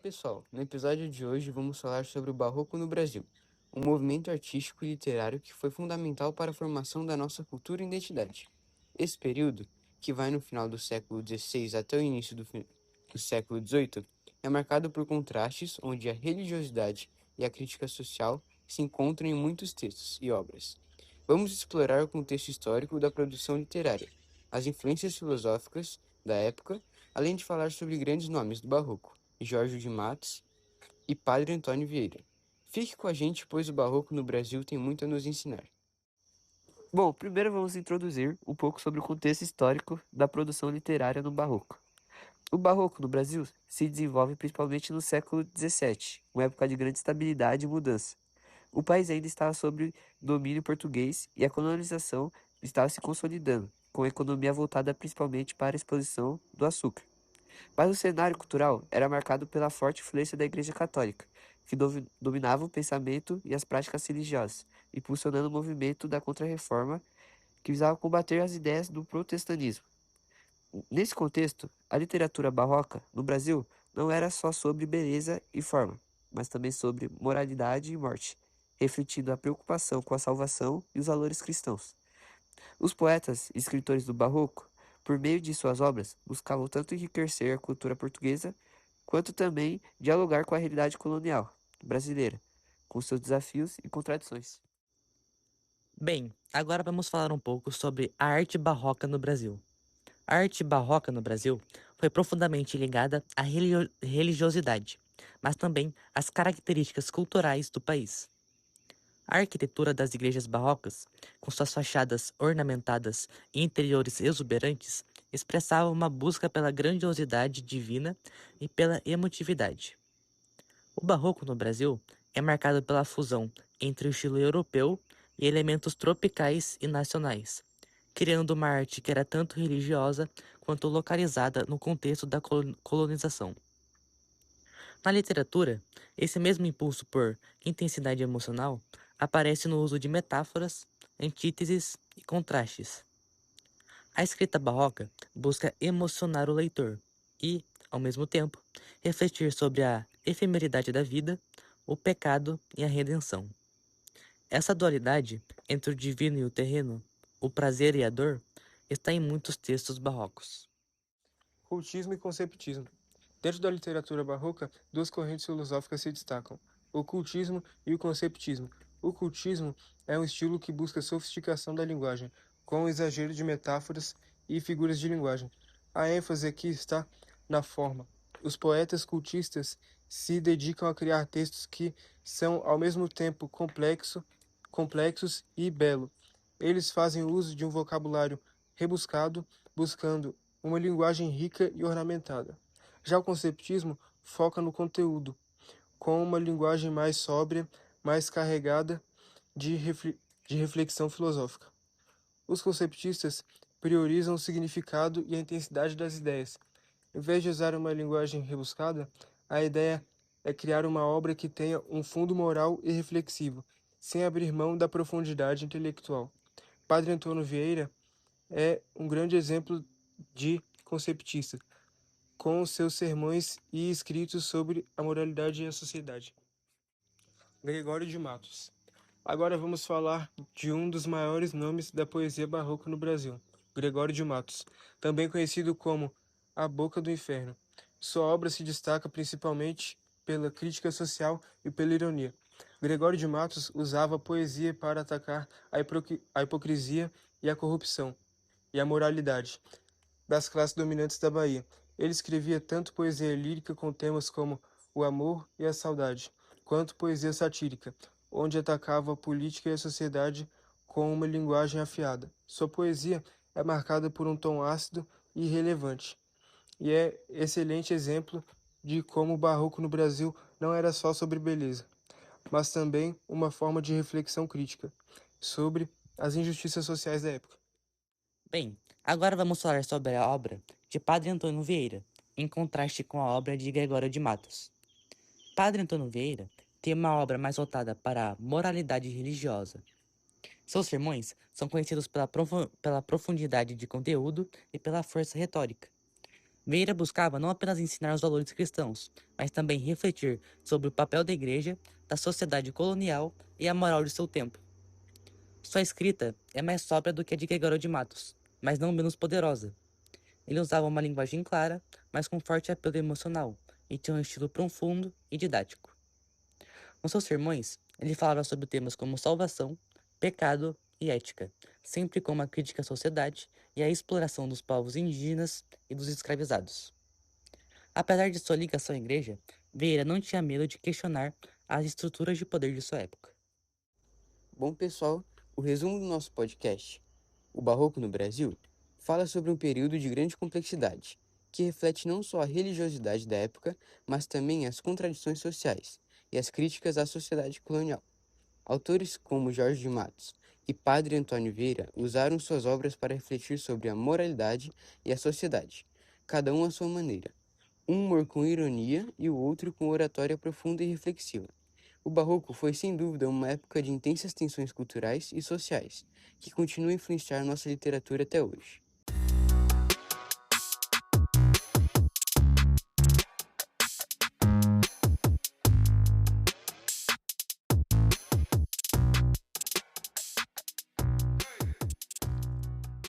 pessoal, no episódio de hoje vamos falar sobre o Barroco no Brasil, um movimento artístico e literário que foi fundamental para a formação da nossa cultura e identidade. Esse período, que vai no final do século XVI até o início do século XVIII, é marcado por contrastes onde a religiosidade e a crítica social se encontram em muitos textos e obras. Vamos explorar o contexto histórico da produção literária, as influências filosóficas da época, além de falar sobre grandes nomes do Barroco, Jorge de Matos e Padre Antônio Vieira. Fique com a gente, pois o Barroco no Brasil tem muito a nos ensinar. Bom, primeiro vamos introduzir um pouco sobre o contexto histórico da produção literária no Barroco. O Barroco no Brasil se desenvolve principalmente no século XVII, uma época de grande estabilidade e mudança. O país ainda estava sob domínio português e a colonização estava se consolidando, com a economia voltada principalmente para a exposição do açúcar. Mas o cenário cultural era marcado pela forte influência da Igreja Católica, que dominava o pensamento e as práticas religiosas, impulsionando o movimento da Contra-Reforma, que visava combater as ideias do protestantismo. Nesse contexto, a literatura barroca no Brasil não era só sobre beleza e forma, mas também sobre moralidade e morte, refletindo a preocupação com a salvação e os valores cristãos. Os poetas e escritores do Barroco, por meio de suas obras, buscavam tanto enriquecer a cultura portuguesa, quanto também dialogar com a realidade colonial brasileira, com seus desafios e contradições. Bem, agora vamos falar um pouco sobre a arte barroca no Brasil. A arte barroca no Brasil foi profundamente ligada à religiosidade, mas também às características culturais do país. A arquitetura das igrejas barrocas, com suas fachadas ornamentadas e interiores exuberantes, expressava uma busca pela grandiosidade divina e pela emotividade. O barroco no Brasil é marcado pela fusão entre o estilo europeu e elementos tropicais e nacionais, criando uma arte que era tanto religiosa quanto localizada no contexto da colonização. Na literatura, esse mesmo impulso por intensidade emocional aparece no uso de metáforas, antíteses e contrastes. A escrita barroca busca emocionar o leitor e, ao mesmo tempo, refletir sobre a efemeridade da vida, o pecado e a redenção. Essa dualidade entre o divino e o terreno, o prazer e a dor, está em muitos textos barrocos. Cultismo e conceptismo. Dentro da literatura barroca, duas correntes filosóficas se destacam: o cultismo e o conceptismo. O cultismo é um estilo que busca a sofisticação da linguagem, com o exagero de metáforas e figuras de linguagem. A ênfase aqui está na forma. Os poetas cultistas se dedicam a criar textos que são ao mesmo tempo complexos e belo. Eles fazem uso de um vocabulário rebuscado, buscando uma linguagem rica e ornamentada. Já o conceptismo foca no conteúdo, com uma linguagem mais sóbria, mais carregada de reflexão filosófica. Os conceptistas priorizam o significado e a intensidade das ideias. Em vez de usar uma linguagem rebuscada, a ideia é criar uma obra que tenha um fundo moral e reflexivo, sem abrir mão da profundidade intelectual. Padre Antônio Vieira é um grande exemplo de conceptista, com seus sermões e escritos sobre a moralidade e a sociedade. Gregório de Matos. Agora vamos falar de um dos maiores nomes da poesia barroca no Brasil, Gregório de Matos, também conhecido como A Boca do Inferno. Sua obra se destaca principalmente pela crítica social e pela ironia. Gregório de Matos usava a poesia para atacar a hipocrisia e a corrupção, e a moralidade das classes dominantes da Bahia. Ele escrevia tanto poesia lírica com temas como o amor e a saudade, quanto poesia satírica, onde atacava a política e a sociedade com uma linguagem afiada. Sua poesia é marcada por um tom ácido e irrelevante, e é excelente exemplo de como o barroco no Brasil não era só sobre beleza, mas também uma forma de reflexão crítica sobre as injustiças sociais da época. Bem, agora vamos falar sobre a obra de Padre Antônio Vieira, em contraste com a obra de Gregório de Matos. Padre Antônio Vieira tem uma obra mais voltada para a moralidade religiosa. Seus sermões são conhecidos pela profundidade de conteúdo e pela força retórica. Vieira buscava não apenas ensinar os valores cristãos, mas também refletir sobre o papel da igreja, da sociedade colonial e a moral de seu tempo. Sua escrita é mais sóbria do que a de Gregório de Matos, mas não menos poderosa. Ele usava uma linguagem clara, mas com forte apelo emocional, e tinha um estilo profundo e didático. Nos seus sermões, ele falava sobre temas como salvação, pecado e ética, sempre com uma crítica à sociedade e à exploração dos povos indígenas e dos escravizados. Apesar de sua ligação à igreja, Vieira não tinha medo de questionar as estruturas de poder de sua época. Bom, pessoal, o resumo do nosso podcast, O Barroco no Brasil, fala sobre um período de grande complexidade, que reflete não só a religiosidade da época, mas também as contradições sociais e as críticas à sociedade colonial. Autores como Jorge de Matos e Padre Antônio Vieira usaram suas obras para refletir sobre a moralidade e a sociedade, cada um à sua maneira. Um humor com ironia e o outro com oratória profunda e reflexiva. O Barroco foi sem dúvida uma época de intensas tensões culturais e sociais, que continua a influenciar nossa literatura até hoje.